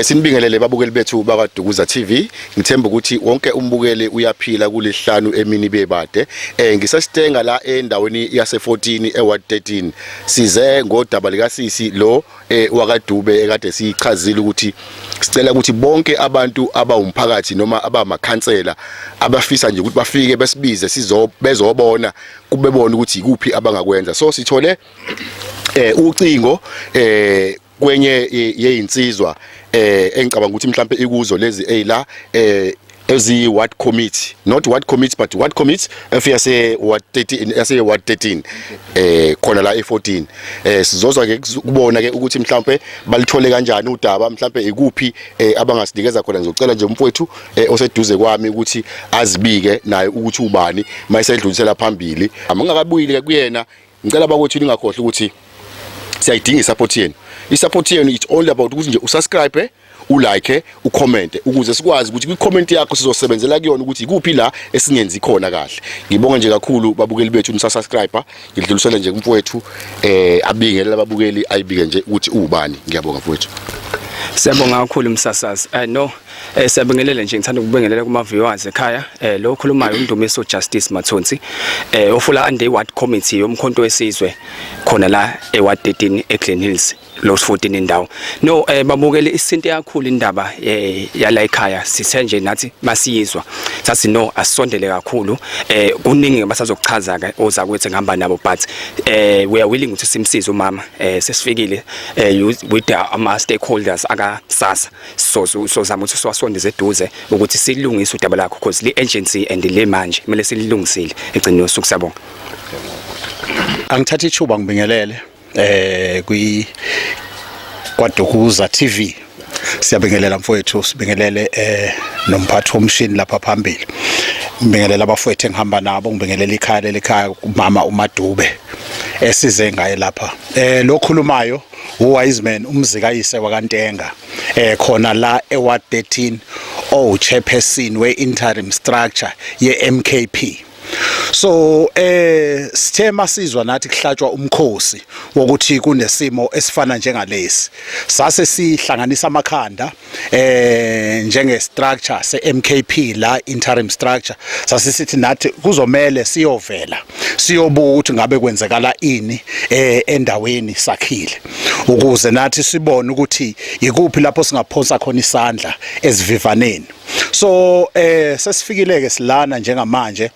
Sinibingelele babukeli bethu bakaDukuza TV. Ngithemba ukuthi wonke umbukeli uyaphila kulihlanu emini bebade. Ngisasitenga la endaweni yase 14 eWard 13. Size ngodaba lika sisi lo wakaDube ekade sichazile ukuthi sicela ukuthi bonke abantu abawumphakathi noma abamakhansela abafisa nje ukuthi bafike besibize bezobona kubebona ukuthi ikuphi abangakwenza. So sithole ucingo kwenye yeyinsizwa engicabanga ukuthi mhlambe ikuzo lezi eyila ezi ward committee, not ward committee but ward committee efiyase ward 13 yase ward 13 khona la e14. Sizozwa ke kubona ke ukuthi mhlambe balithole kanjani udaba, mhlambe ikuphi abangasinikeza khona. Ngizocela nje umfowethu oseduze kwami ukuthi azibike naye ukuthi ubani mayisedlulisela phambili. Amangakabuyile kuyena, ngicela bakuthi ningakhohle ukuthi siyayidinga isupport yenu. Isupport yenu it's all about ukuthi nje usubscribe, ulike, ucomment ukuze sikwazi ukuthi kwicomment yakho sizosebenzela kuyona ukuthi ikuphi la esingenzi khona kahle. Ngibonga nje kakhulu babukeli bethu nisubscribe. Ngidlulisela nje kumfowethu abingelela ababukeli ayibike nje ukuthi ubani. Ngiyabonga mfowethu. Siyabonga kakhulu umsasazi. Siyabingelele nje, ngithanda ukubingelela kuma viewers ekhaya. Lo okhulumayo uNdumiso Justice Mathonsi, ofula under ward committee yomkhonto wesizwe khona la eWard 13 eGlen Hills lo 14 indawo. No, babukele isinto kakhulu indaba yala ekhaya. Sithe nje nathi masiyizwa sathi no asondele kakhulu. Kuningi basazokuchaza ke ozakwethu ngihamba nabo, but we are willing to simsize umama. Sesifikile with ama stakeholders aka SASSA, so zama ukuthi siwasondeze eduze ukuthi silungise udaba lakho because le agency and le manje kumele silungisile egcina usuku. Siyabonga. Angithatha ithuba ngibingelele kwaDukuza TV. Siyabingelela mfowethu, sibingelele nomphathi womshini lapha phambili. Ngibingelela abafowethu engihamba nabo, ngibingelela ikhaya lekhaya umama uMadube esize ngaye lapha. Lo khulumayo uWiseman umzikayise wakaNtenga khona la eWard 13 chairperson we-interim structure ye-MKP. So sithe masizwa nathi kuhlatshwa umkhosi wokuthi kunesimo esifana njengalesi, sase sihlanganisa amakhanda njenge structure se-MKP la interim structure. Sase sithi nathi kuzomela siyovela siyobuka ukuthi ngabe kwenzekala ini endaweni sakhile, ukuze nathi sibone ukuthi ikuphi lapho singaphonsa khona isandla ezivivaneni. So sesifikile ke silana njengamanje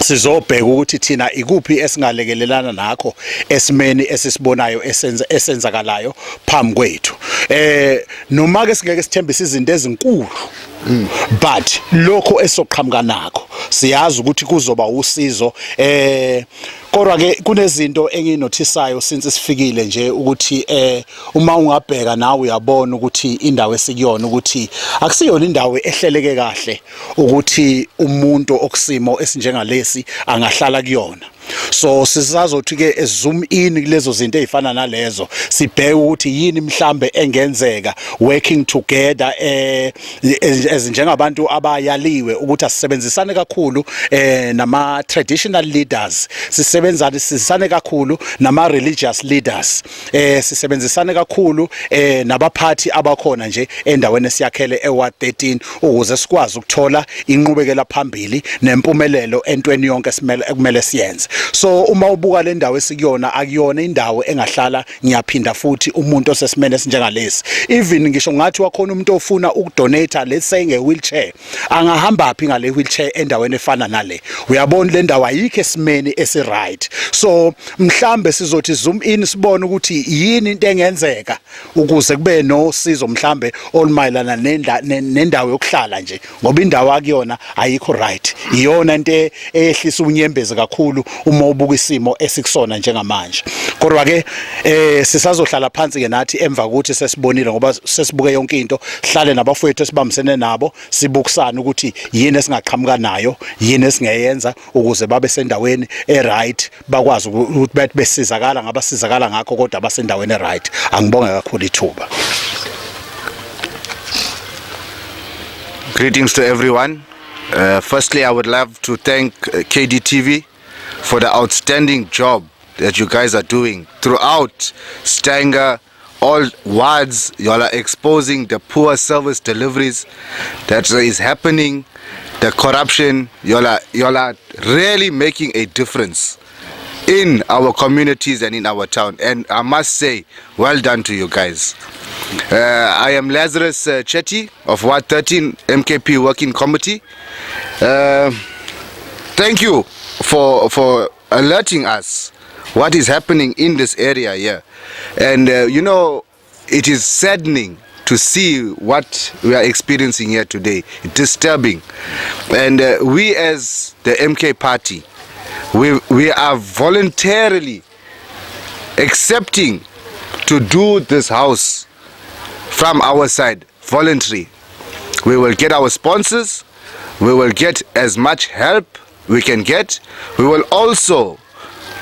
sizobheka ukuthi thina ikuphi esingalekelelana nakho esimeni esisibonayo esenzakalayo phambi kwethu. Noma ke singeke sithembise izinto ezinkulu, but lokho esoqhamuka nakho siyazi ukuthi kuzoba usizo. Kodwa ke kunezinto enginothisayo since sifikile nje ukuthi uma ungabheka nawe uyabona ukuthi indawo esikuyona ukuthi akusiyona indawo ehleleke kahle ukuthi umuntu okusimo esinjengalesi angahlala kuyona. So sisazothi ke zoom in kulezo zinto ezifana nalezo, sibheke ukuthi yini mhlambe engenzeka working together njengabantu abayaliwe ukuthi asisebenzisane kakhulu nama traditional leaders, sisebenzisane kakhulu nama religious leaders, sisebenzisane kakhulu nabaphathi abakhona nje endaweni esiyakhele eWard 13 ukuze sikwazi ukuthola inqubekela phambili nempumelelo entweni yonke kumele siyenze. So uma ubuka le ndawo esikuyona akuyona indawo engahlala ngiyaphinda futhi umuntu osesimene esinjengalesi. Even ngisho ngathi wakhona umuntu ofuna ukudonate let's say nge-wheelchair, angahamba phi ngale wheelchair endaweni efana nale. Uyabona le ndawo ayikho esimeni esi-right. So mhlambe sizothi zoom in sibone ukuthi yini into engenzeka ukuze kube nosizo mhlambe olumayelana nendawo yokuhlala nje, ngoba indawo akuyona ayikho right. Iyona into ehlisa unyembezi kakhulu uma ubuka isimo esikusona njengamanje. Kodwa ke sisazohlala phansi ke nathi emva ukuthi sesibonile, ngoba sesibuke yonke into, sihlale nabafowethu esibambisene nabo sibukisana ukuthi yini esingaqhamuka nayo, yini esingeyenza ukuze babe sendaweni e-right, bakwazi ukuthi besizakala ngabasizakala ngakho kodwa basendaweni e-right. Angibonga kakhulu ithuba. Greetings to everyone. Firstly, I would love to thank KDTV for the outstanding job that you guys are doing throughout Stanger all wards. Y'all are exposing the poor service deliveries that is happening, the corruption. Y'all are really making a difference in our communities and in our town. And I must say, well done to you guys. I am Lazarus Chetty of Ward 13 MKP Working Committee. Thank you for alerting us what is happening in this area here. And you know, it is saddening to see what we are experiencing here today. It's disturbing. And we as the MK party, we are voluntarily accepting to do this house from our side, voluntary. We will get our sponsors, we will get as much help we can get. We will also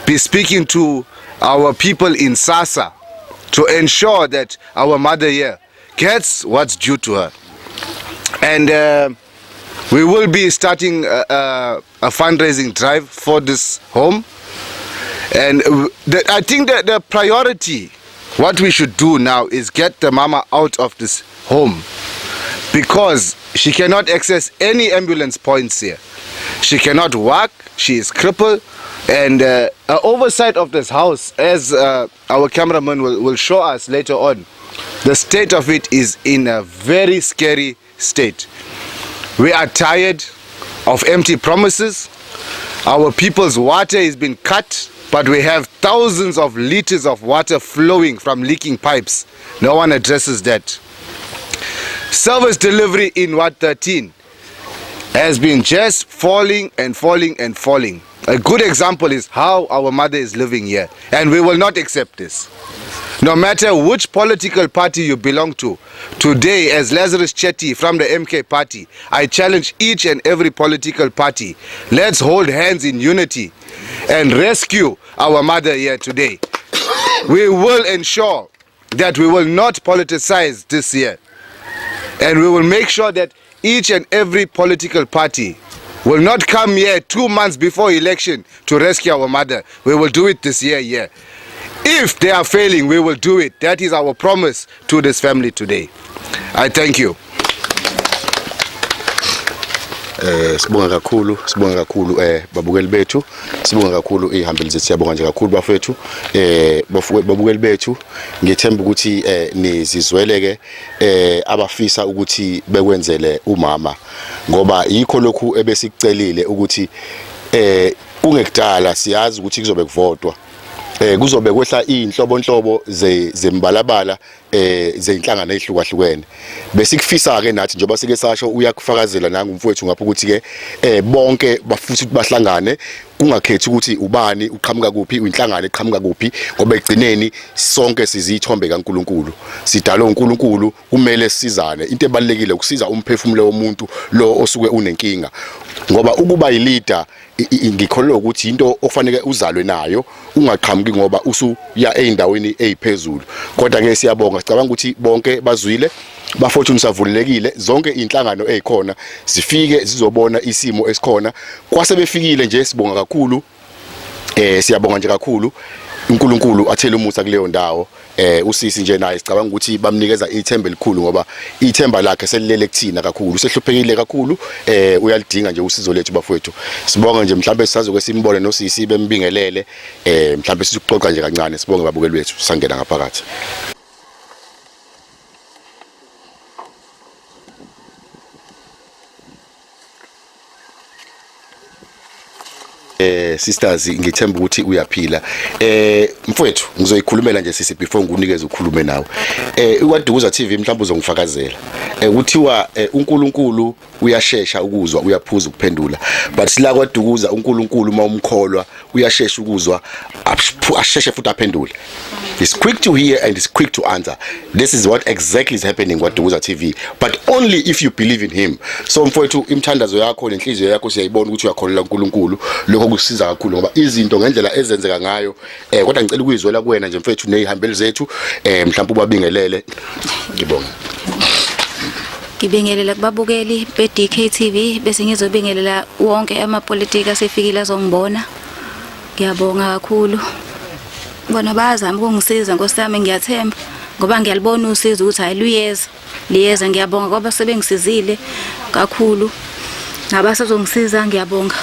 be speaking to our people in SASA to ensure that our mother here gets what's due to her. And we will be starting a fundraising drive for this home. And I think that the priority, what we should do now is get the mama out of this home, because she cannot access any ambulance points here. She cannot walk, she is crippled, and oversight of this house, as our cameraman will show us later on, the state of it is in a very scary state. We are tired of empty promises. Our people's water has been cut, but we have thousands of liters of water flowing from leaking pipes. No one addresses that. Service delivery in Ward 13 has been just falling and falling and falling. A good example is how our mother is living here, and we will not accept this. No matter which political party you belong to, today as Lazarus Chetty from the MK party, I challenge each and every political party. Let's hold hands in unity and rescue our mother here today. We will ensure that we will not politicize this year, and we will make sure that each and every political party will not come here 2 months before election to rescue our mother. We will do it this year, yeah. If they are failing, we will do it. That is our promise to this family today. I thank you. Sibonga kakhulu babukeli bethu, sibonga kakhulu ihambeli zethu, siyabonga nje kakhulu bafethu. Babukeli bethu, ngithemba ukuthi nizizweleke abafisa ukuthi bekwenzele umama, ngoba yikho lokhu ebesikucelile ukuthi kungekudala siyazi ukuthi kuzobe kuvotwa, kuzobe kwehla inhlobonhlobo zembalabala zeinhlangano ezihlukahlukene. Besikufisa ke nathi njengoba sike sasho uyakufakazela nanga umfowethu ngapha ukuthi ke bonke bafutha ukuthi bahlangane, kungakhethi ukuthi ubani uqhamuka kuphi, inhlangano eqhamuka kuphi, ngoba egcineni sonke sizithombe kaNkuluNkulu, sidalwe uNkulunkulu, kumele sisizane. Into ebalekile ukusiza umphefumulo womuntu lo osuke unenkinga, ngoba ukuba yileader ngikholwa ukuthi into okufanele uzalwe nayo, ungaqhamuki ngoba usuya eindaweni eziphezulu. Kodwa ke siyabonga, sicabanga ukuthi bonke bazwile, bafortune savulelekile, zonke inhlangano ezikhona zifike zizobona isimo esikhona. Kwase befikile nje, sibonga kakhulu, siyabonga nje kakhulu. uNkulunkulu athele umusa kuleyo ndawo. Usisi nje naye sicabanga ukuthi bamnikeza ithemba elikhulu, ngoba ithemba lakhe selilele kuthina kakhulu, usehluphekile kakhulu, uyalidinga nje usizo lethu bafowethu. Sibonga nje mhlawumbe sisazoke simbone nosisi bembingelele, mhlawumbe sizoxoxa nje kancane. Sibonge babukeli bethu, sangena ngaphakathi. Sisters, ngithemba ukuthi uyaphila. Mfowethu ngizoyikhulumela nje sisi before ngikunikeze ukukhulume nawe. UkwaDukuza TV mhlawumbe uzongifakazela. Kuthiwa uNkulunkulu uyashesha ukuzwa, uyaphuza ukuphendula. But sila kwaDukuza uNkulunkulu mawumkholwa uyashesha ukuzwa, asheshe futhi aphendule. He's quick to hear and he's quick to answer. This is what exactly is happening kwaDukuza TV, but only if you believe in him. So mfowethu, imthandazo yakho nenhliziyo yakho siyayibona ukuthi uyakholelwa uNkulunkulu. Lokho kusiza kakhulu ngoba izinto ngendlela ezenzeka ngayo, kodwa ngicela ukuyizwela kuwena nje mfethu nezihambeli zethu, mhlawumbe ubabingelele. Ngibonga. Ngibingelela kubabukeli be-DK TV, bese ngizobingelela wonke amapolitiki asefikile azongibona. Ngiyabonga kakhulu. Bona bayazama ukungisiza, Nkosi yami, ngiyathemba. ngoba ngiyalibona usizo ukuthi hayi liyeza ngiyabonga ngoba sebengisizile kakhulu nabasazongisiza ngiyabonga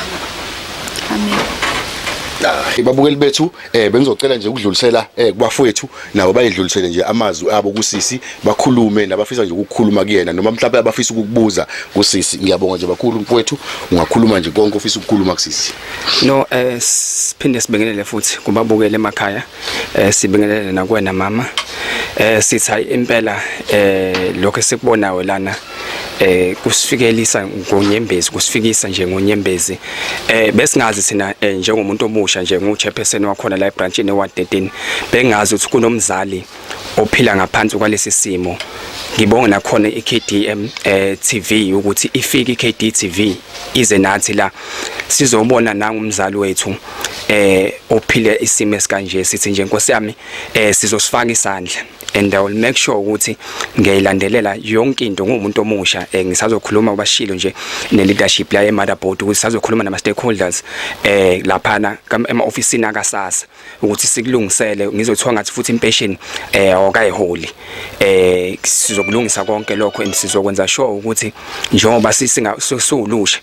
amen. Babukeli bethu bengizocela nje ukudlulisela kubafowethu nabo bayidlulisele nje amazwi abo kusisi bakhulume nabafisa nje ukukhuluma kuyena noma mhlawumbe abafisa ukukubuza kusisi. Ngiyabonga nje bakhulu mfowethu ungakhuluma nje konke ofisa ukukhuluma kusisi. No siphinde sibingelele futhi kubabukeli emakhaya sibingelele nakwena mama sithi hayi impela lokho esikubonayo lana kusifikelisa ngonyembezi kusifikisa nje ngonyembezi besingazi sina njengomuntu omusha nje nguchairperson wakhona la ebranchini eWard 13 bengazi ukuthi kunomzali ophila ngaphansi kwalesi simo. Ngibonga nakhona iKDM TV ukuthi ifike iKD TV ize nathi la sizobona nangumzali wethu ophile isimo esikanje sithi nje Nkosi yami sizosifaka isandla and I will make sure ukuthi ngiyayilandelela yonke into ngumuntu omusha ngisazokhuluma kubashilo nje ne leadership la eMotherboard ukuthi sizokhuluma nama stakeholders laphana ema-ofisini akasasa ukuthi sikulungisele ngizothiwa ngathi futhi impatient awakayiholi sizokulungisa konke lokho and sizokwenza sure ukuthi njengoba sisulusha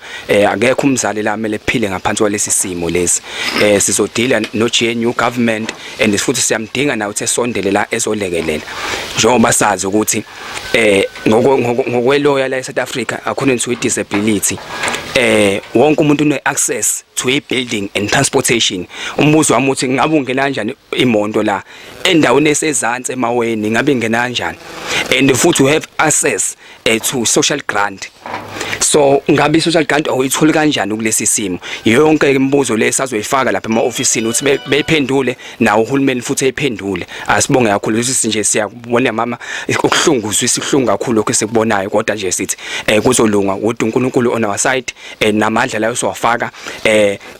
akekho umzali la mele phile ngaphansi kwalesi simo lesi sizodila no GNU government and futhi siyamdinga nawe uthi esondele la ezolekelela njengoba sazi ukuthi ngokweloya la eSouth Africa according to disability wonke umuntu une access to a building and transportation. Umbuzo wami uthi ngabe ungena kanjani imoto la endaweni esezantsi emaweni ngabe ingena kanjani and futhi you have access to social grant. So ngabe social grant awuyitholi kanjani kulesi simo? Yonke imibuzo lesazoyifaka lapha ema-ofisini ukuthi beyiphendule nawo uhulumeni futhi eyiphendule. Asibonge kakhulu ukuthi nje siyabona mama ukuhlungu uzwisa ukuhlungu kakhulu lokho esikubonayo kodwa nje sithi kuzolunga ukuthi uNkulunkulu on our side namadla la usowafaka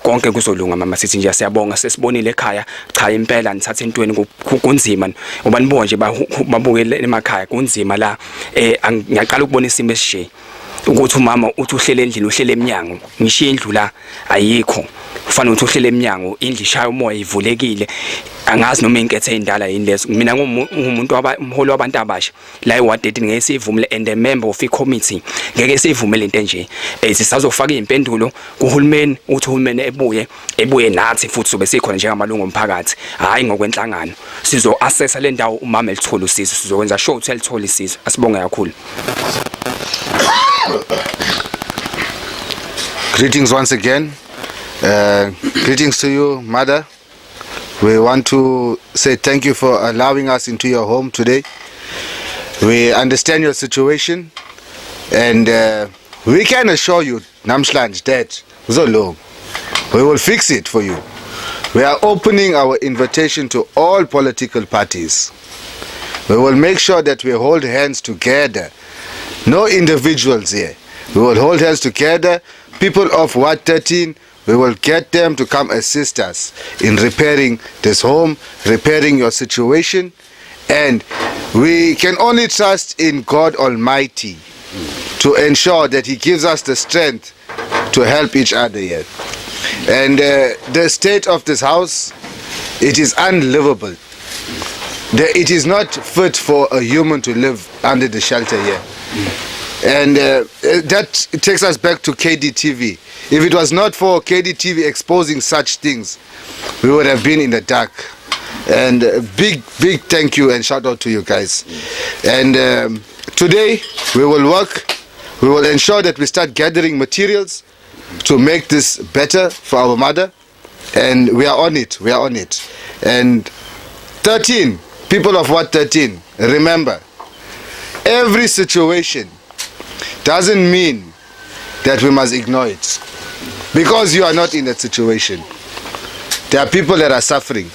konke kuzolunga mama sithi nje siyabonga sesibonile ekhaya cha impela nithatha intweni kunzima ubani bo nje babukele emakhaya kunzima la ngiyaqala ukubona isimo esishe ukuthi umama uthi uhlele endlini uhlele eminyango ngishiya indlu la ayikho kufanele ukuthi uhlele eminyango indlu ishaya umoya ivulekile angazi noma inkethe endala yini leso mina ngumuntu umholi wabantu abasha la eWard 13 ngeke sivumele and a member of committee ngeke sivumele into nje sisazofaka impendulo kuhulumeni uthi uhulumeni ebuye nathi futhi sobe sikhona njengamalungu omphakathi hayi ngokwenhlangano sizo assessa le ndawo umama elithola usizo sizokwenza sure ukuthi elithola isizo. Asibonge kakhulu. Greetings once again. Greetings to you, Mother. We want to say thank you for allowing us into your home today. We understand your situation and we can assure you, Namshlanj, that Zolong, we will fix it for you. We are opening our invitation to all political parties. We will make sure that we hold hands together. No individuals here. We will hold hands together. People of Ward 13, we will get them to come assist us in repairing this home, repairing your situation. And we can only trust in God Almighty to ensure that He gives us the strength to help each other here. And the state of this house, it is unlivable. It is not fit for a human to live under the shelter here. And that takes us back to KDTV. If it was not for KDTV exposing such things, we would have been in the dark. And big thank you and shout out to you guys. And today we will work. We will ensure that we start gathering materials to make this better for our mother. And we are on it. We are on it. And 13, people of Ward 13, remember, every situation doesn't mean that we must ignore it. Because you are not in that situation. There are people that are suffering.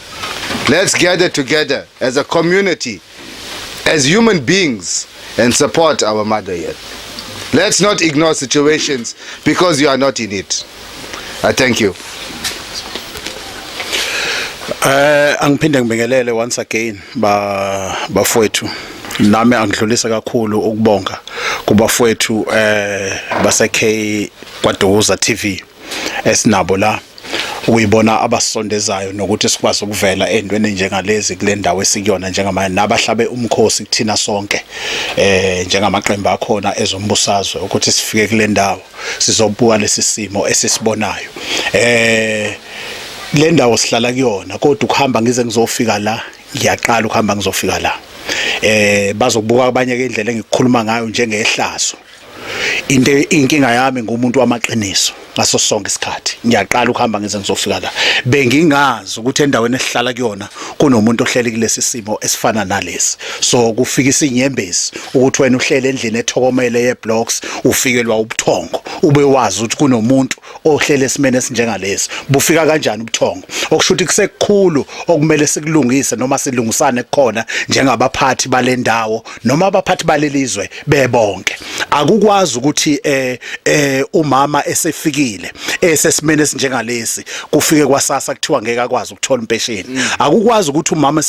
Let's gather together as a community, as human beings, and support our mother here. Let's not ignore situations because you are not in it. I thank you. Angiphinde ngibingelele once again bafowethu nami angidlulisa kakhulu ukubonga kubafowethu baseK kwaDukuza TV esinabo la ukuyibona abasondezayo nokuthi sikwazi ukuvela endweni njengalezi kule ndawo esikuyona njengamanje nabahlabe umkhosi kuthina sonke njengamaqembu akhona ezombusazwe ukuthi sifike kule ndawo sizobuka lesi simo esisibonayo le ndawo sihlala kuyona kodwa ukuhamba ngize ngizofika la ngiyaqala ukuhamba ngizofika la bazokubuka abanye ke indlela engikukhuluma ngayo njengehlazo inkinga yami ngumuntu wamaqiniso ngaso sonke isikhathi ngiyaqala ukuhamba ngize ngizofika la bengingazi ukuthi endaweni esihlala kuyona kunomuntu ohleli kulesi simo esifana nalesi so kufikisa inyembezi ukuthi wena uhlele endlini ethokomele yeblocks ufikelwa ubuthongo ube wazi ukuthi kunomuntu ohlele esimene esinjengalesi bufika kanjani ubuthongo okusho ukuthi kusekukhulu okumele sikulungise noma silungisane kukhona njengabaphathi balendawo noma abaphathi balelizwe bebonke akukwazi ukuthi umama esefikile esesimene esinjengalesi kufike kwasasa kuthiwa ngeke akwazi ukuthola impesheni akukwazi ukuthi umama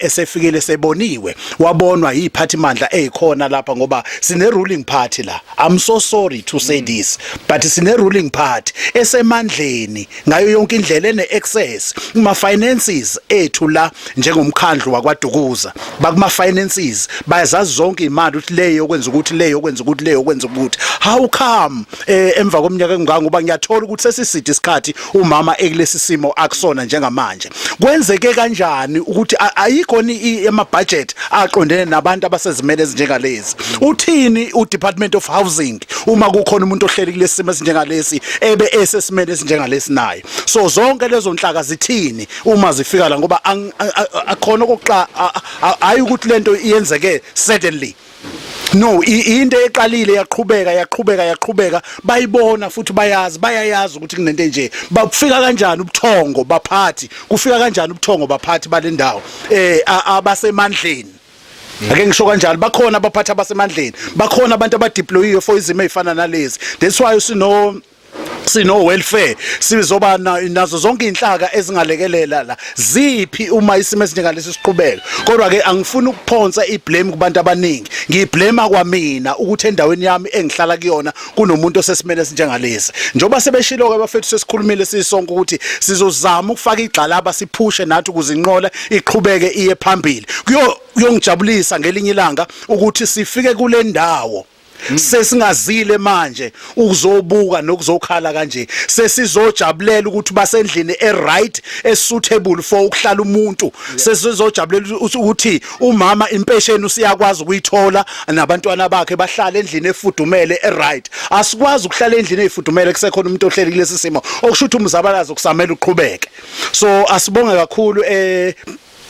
esefikile seboniwe wabonwa yiphathi mandla ezikhona lapha ngoba sine ruling party la I'm so sorry to say this but sine ruling party esemandleni ngayo yonke indlela ene access kuma finances ethu la njengomkhandlu wakwaDukuza bakuma finances bayazazi zonke imali ukuthi leyo okwenza ukuthi leyo okwenza ukuthi leyo okwenza ukuthi how come emva komnyaka ngoba ngiyathola ukuthi sesiside isikhathi umama ekulesi simo akusona njengamanje kwenzeke kanjani ukuthi ayikho ema budget aqondene nabantu abasezimele ezinjengalezi uthini uDepartment of Housing uma kukhona umuntu ohleli kulesi simo esinjengalesi ebe esesimele esinjengalesi naye so zonke lezo nhlaka zithini uma zifika la ngoba akhona okuxa ayi ukuthi lento iyenzeke suddenly no into eqalile yaqhubeka bayibona futhi bayayazi ukuthi kunento nje bafika kanjani ubuthongo baphathi kufika kanjani ubuthongo baphathi balendawo abasemandleni ake ngisho kanjalo bakhona abaphathi abasemandleni bakhona abantu abadeployiwe for izimo ezifana nalezi that's why sino welfare sizoba nazo zonke inhlaka ezingalekelela la ziphi uma isimo esinjengalesi siqhubeka kodwa ke angifuni ukuphonsa iblame kubantu abaningi ngiyiblame kwamina ukuthi endaweni yami engihlala kuyona kunomuntu osesimene esinjengalesi njoba sebeshilo ke bafethu sesikhulumile sisonke ukuthi sizozama ukufaka igxalaba siphushe nathi ukuzinqola iqhubeke iye phambili kuyongijabulisa ngelinye ilanga ukuthi sifike kule ndawo sesingazile manje ukuzobuka nokuzokhala kanje sesizojabulela ukuthi basendlini eright esuitable for ukuhlala umuntu sesizojabulela ukuthi umama impesheni usiyakwazi ukuyithola nabantwana bakhe bahlala endlini efudumele eright asikwazi ukuhlala endlini efudumele kusekhona umuntu ohleli kulesi simo okusho ukuthi umzabalazo kusamela uqhubeke so asibonge kakhulu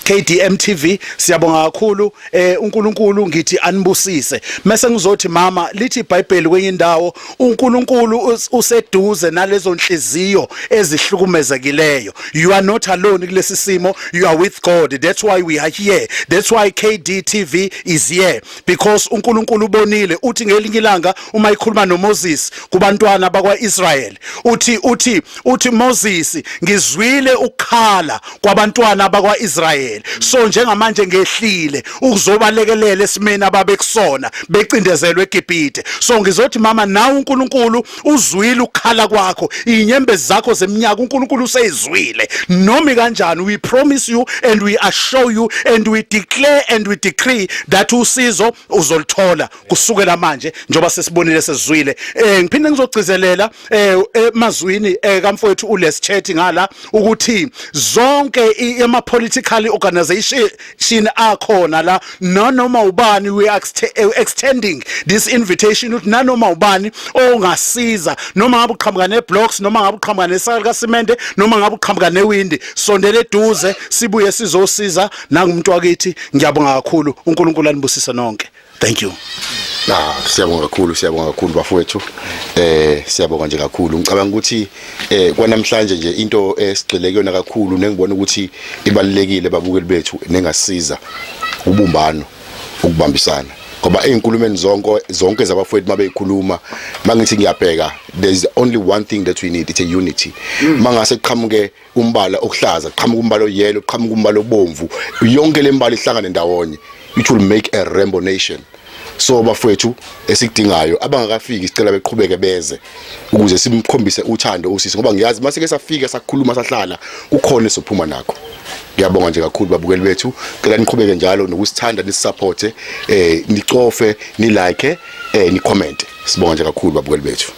KDM TV siyabonga kakhulu uNkulunkulu ngithi anibusise mase ngizothi mama lithi iBhayibheli kwenye indawo uNkulunkulu useduze nalezo nhliziyo ezihlukumezekileyo you are not alone kulesi simo you are with God that's why we are here that's why KDTV is here because uNkulunkulu ubonile uthi ngelinye ilanga uma ikhuluma noMoses kubantwana bakwaIsrael uthi Moses ngizwile ukukhala kwabantwana bakwaIsrael so njengamanje ngehlile ukuzobalekelela esimeni ababekusona becindezelwe eGibhite so ngizothi mama nawe uNkulunkulu uzwile ukukhala kwakho inyembezi zakho zeminyaka uNkulunkulu useyizwile noma kanjani we promise you and we assure you and we declare and we decree that usizo uzolithola kusukela manje njoba sesibonile sesizwile ngiphinde ngizogcizelela emazwini kamfowethu uLes Chat ngala ukuthi zonke ema political organization akhona la noma ubani we are extending this invitation ukuthi nanoma ubani ongasiza noma ngabe uqhamuka neblocks noma ngabe uqhamuka nesakhe kaSimende noma ngabe uqhamuka newindi sondele eduze sibuye sizosiza nangumuntu wakithi ngiyabonga kakhulu uNkulunkulu anibusise nonke thank you siyabonga kakhulu bafowethu siyabonga nje kakhulu ngicabanga ukuthi kwanamhlanje nje into esigxile kuyona kakhulu nengibona ukuthi ibalekile babukeli bethu nengasiza ubumbano ukubambisana ngoba einkulumeni zonke zabafowethu mabeyikhuluma mangithi ngiyabheka there is only one thing that we need, it's a unity. Mangase qhamuke umbala okuhlaza, qhamuke umbala oyellow, qhamuke umbala obomvu, yonke le mbala ihlangane ndawonye, it will make a rainbow nation. so bafowethu esikudingayo abangakafiki sicela beqhubeke beze ukuze simkhombise uthando usisi ngoba ngiyazi mase ke safika sakhuluma sahlala kukhona esophuma nakho. Ngiyabonga nje kakhulu babukeli bethu, cela niqhubeke njalo nokusithanda nisupporte nicofe ni like ni comment. Sibonga nje kakhulu babukeli bethu.